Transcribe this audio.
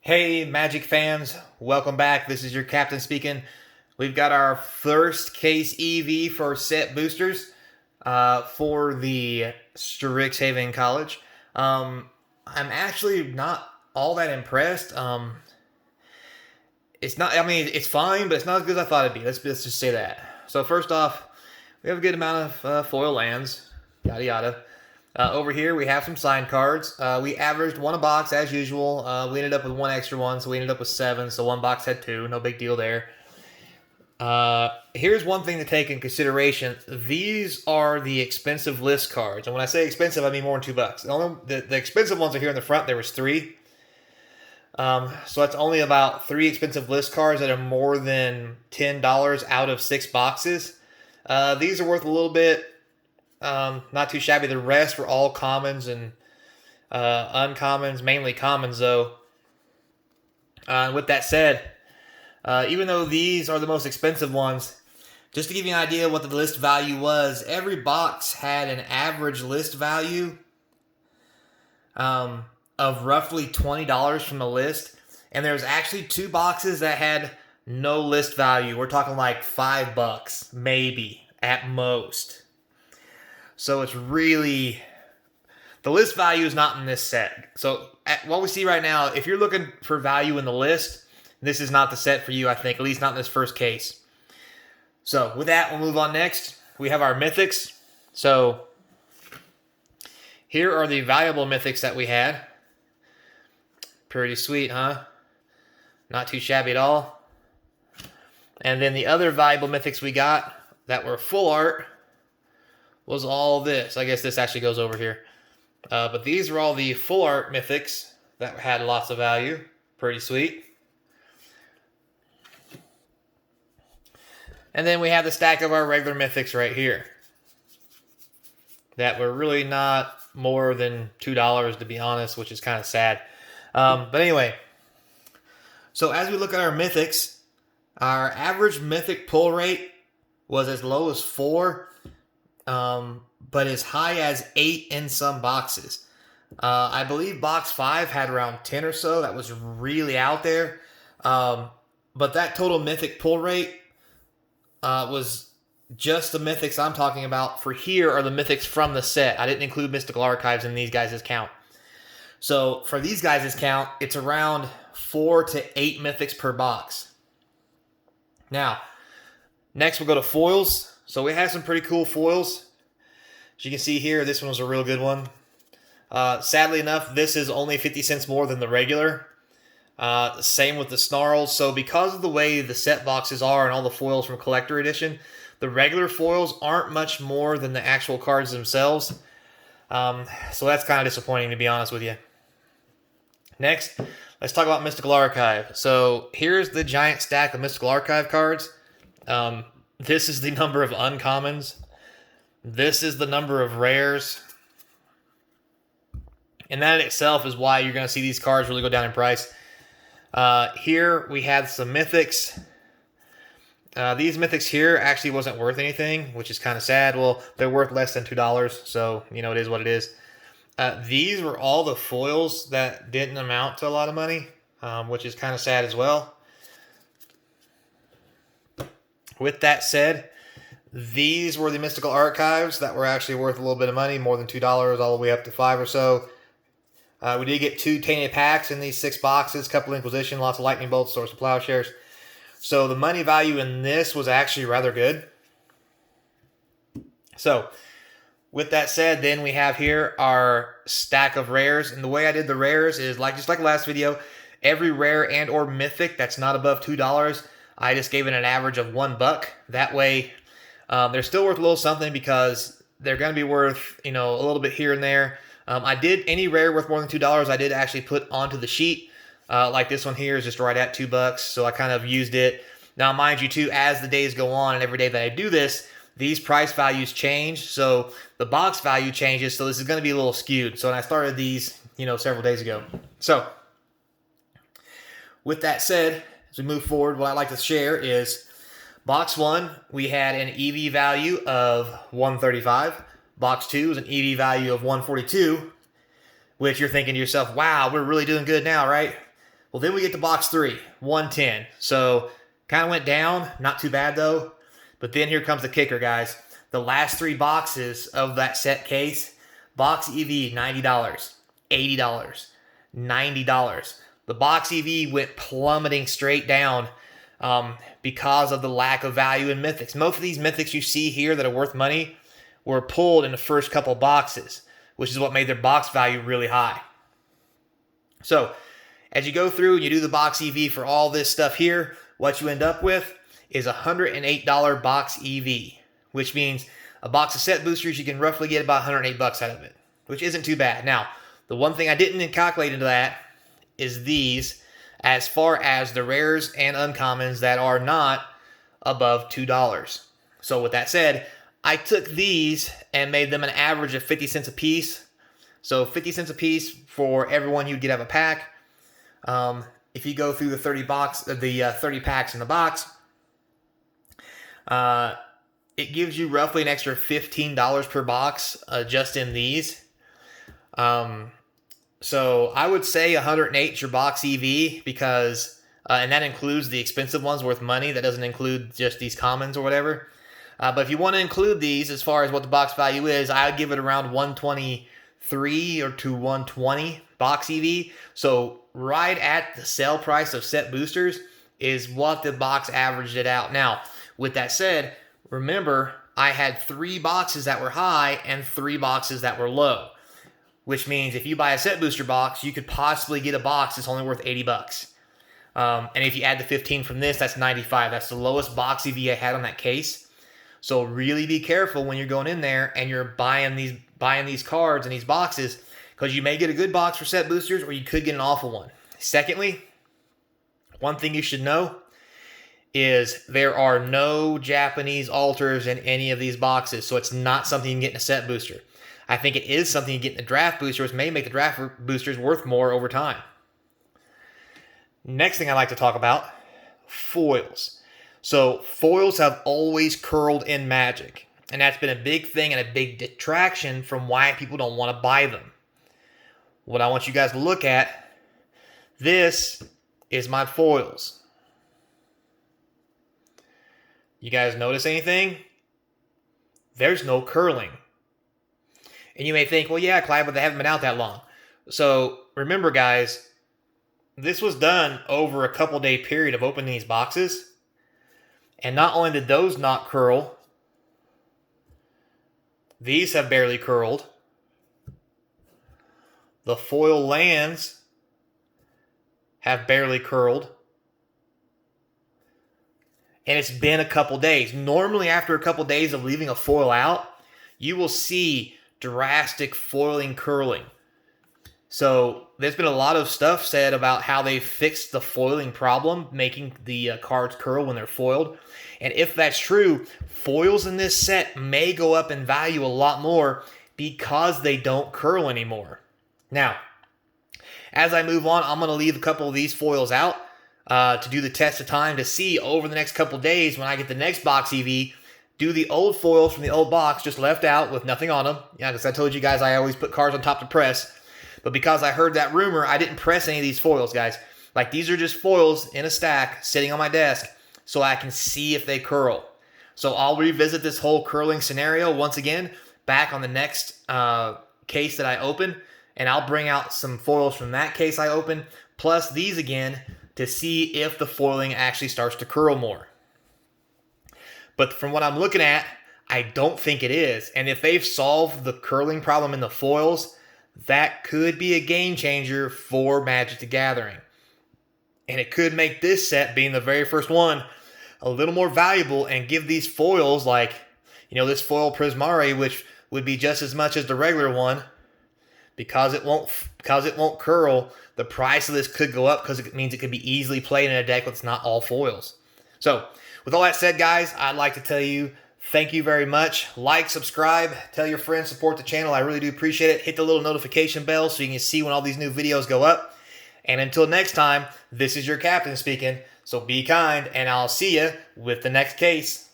Hey, Magic fans, welcome back. This is your captain speaking. We've got our first case EV for set boosters for the Strixhaven College. I'm actually not all that impressed. It's not. I mean, it's fine, but it's not as good as I thought it'd be. Let's just say that. So first off, we have a good amount of foil lands, yada yada. Over here, we have some signed cards. We averaged one a box as usual. We ended up with one extra one, so we ended up with 7. So one box had 2. No big deal there. Here's one thing to take in consideration. These are the expensive list cards. And when I say expensive, I mean more than $2. The expensive ones are here in the front. There was 3. So that's only about 3 expensive list cards that are more than $10 out of 6 boxes. These are worth a little bit. Not too shabby. The rest were all commons and uncommons, mainly commons though. With that said, even though these are the most expensive ones, just to give you an idea what the list value was, every box had an average list value of roughly $20 from the list. And there's actually 2 boxes that had no list value. We're talking like $5, maybe, at most. So it's really, the list value is not in this set. So what we see right now, if you're looking for value in the list, this is not the set for you, I think, at least not in this first case. So with that, we'll move on next. We have our mythics. So here are the valuable mythics that we had. Pretty sweet, huh? Not too shabby at all. And then the other valuable mythics we got that were full art was all this. I guess this actually goes over here. But these are all the full art mythics that had lots of value. Pretty sweet. And then we have the stack of our regular mythics right here that were really not more than $2, to be honest, which is kind of sad. But anyway, so as we look at our mythics, our average mythic pull rate was as low as 4, but as high as 8 in some boxes. I believe box 5 had around 10 or so. That was really out there. But that total mythic pull rate was just the mythics I'm talking about. For here are the mythics from the set. I didn't include mystical archives in these guys' count. So for these guys' count, it's around 4 to 8 mythics per box. Now, next we'll go to foils. So we have some pretty cool foils. As you can see here, this one was a real good one. Sadly enough, this is only 50 cents more than the regular. Same with the snarls. So because of the way the set boxes are and all the foils from Collector Edition, the regular foils aren't much more than the actual cards themselves. So that's kind of disappointing, to be honest with you. Next, let's talk about Mystical Archive. So here's the giant stack of Mystical Archive cards. This is the number of uncommons. This is the number of rares. And that in itself is why you're going to see these cards really go down in price. Here we have some mythics. These mythics here actually wasn't worth anything, which is kind of sad. Well, they're worth less than $2, so you know it is what it is. These were all the foils that didn't amount to a lot of money, which is kind of sad as well. With that said, these were the Mystical Archives that were actually worth a little bit of money, more than $2, all the way up to 5 or so. We did get 2 Tainted Packs in these 6 boxes, couple Inquisition, lots of Lightning Bolts, Source of Plowshares. So the money value in this was actually rather good. So, with that said, then we have here our stack of rares. And the way I did the rares is just like last video, every rare and or mythic that's not above $2, I just gave it an average of $1. That way, they're still worth a little something because they're going to be worth, a little bit here and there. I did any rare worth more than $2. I did actually put onto the sheet. Like this one here is just right at $2. So I kind of used it. Now, mind you, too, as the days go on and every day that I do this, these price values change. So the box value changes. So this is going to be a little skewed. So when I started these, several days ago. So with that said, as we move forward, what I'd like to share is box 1, we had an EV value of 135. Box 2 is an EV value of 142, which you're thinking to yourself, wow, we're really doing good now, right? Well, then we get to box 3, 110. So kind of went down, not too bad though. But then here comes the kicker, guys. The last 3 boxes of that set case, box EV, $90, $80, $90. The box EV went plummeting straight down because of the lack of value in mythics. Most of these mythics you see here that are worth money were pulled in the first couple boxes, which is what made their box value really high. So as you go through and you do the box EV for all this stuff here, what you end up with is a $108 box EV, which means a box of set boosters, you can roughly get about 108 bucks out of it, which isn't too bad. Now, the one thing I didn't calculate into that is these, as far as the rares and uncommons that are not above $2. So with that said, I took these and made them an average of 50 cents a piece. So 50 cents a piece for everyone you'd get out of a pack. If you go through the 30 packs in the box, it gives you roughly an extra $15 per box just in these. So I would say 108 is your box EV because, and that includes the expensive ones worth money. That doesn't include just these commons or whatever. But if you want to include these as far as what the box value is, I would give it around 123 or to 120 box EV. So right at the sale price of set boosters is what the box averaged it out. Now, with that said, remember, I had 3 boxes that were high and 3 boxes that were low, which means if you buy a set booster box, you could possibly get a box that's only worth 80 bucks. And if you add the 15 from this, that's 95. That's the lowest box EV I had on that case. So really be careful when you're going in there and you're buying these cards and these boxes, because you may get a good box for set boosters or you could get an awful one. Secondly, one thing you should know is there are no Japanese alters in any of these boxes, so it's not something you can get in a set booster. I think it is something you get in the draft booster, which may make the draft boosters worth more over time. Next thing I'd like to talk about, foils. So foils have always curled in Magic, and that's been a big thing and a big detraction from why people don't want to buy them. What I want you guys to look at, this is my foils. You guys notice anything? There's no curling. And you may think, well, yeah, Clyde, but they haven't been out that long. So remember, guys, this was done over a couple-day period of opening these boxes. And not only did those not curl, these have barely curled. The foil lands have barely curled. And it's been a couple days. Normally, after a couple days of leaving a foil out, you will see drastic foiling curling. So there's been a lot of stuff said about how they fixed the foiling problem, making the cards curl when they're foiled. And if that's true, foils in this set may go up in value a lot more because they don't curl anymore. Now, as I move on, I'm going to leave a couple of these foils out to do the test of time to see over the next couple of days when I get the next box EV, do the old foils from the old box just left out with nothing on them. Yeah, because I told you guys I always put cards on top to press. But because I heard that rumor, I didn't press any of these foils, guys. Like, these are just foils in a stack sitting on my desk so I can see if they curl. So I'll revisit this whole curling scenario once again back on the next case that I open, and I'll bring out some foils from that case I open, plus these again, to see if the foiling actually starts to curl more. But from what I'm looking at, I don't think it is. And if they've solved the curling problem in the foils, that could be a game changer for Magic the Gathering. And it could make this set, being the very first one, a little more valuable and give these foils, like, you know, this foil Prismari, which would be just as much as the regular one, because it won't curl, the price of this could go up because it means it could be easily played in a deck that's not all foils. So, with all that said, guys, I'd like to tell you thank you very much. Like, subscribe, tell your friends, support the channel. I really do appreciate it. Hit the little notification bell so you can see when all these new videos go up. And until next time, this is your captain speaking. So be kind, and I'll see you with the next case.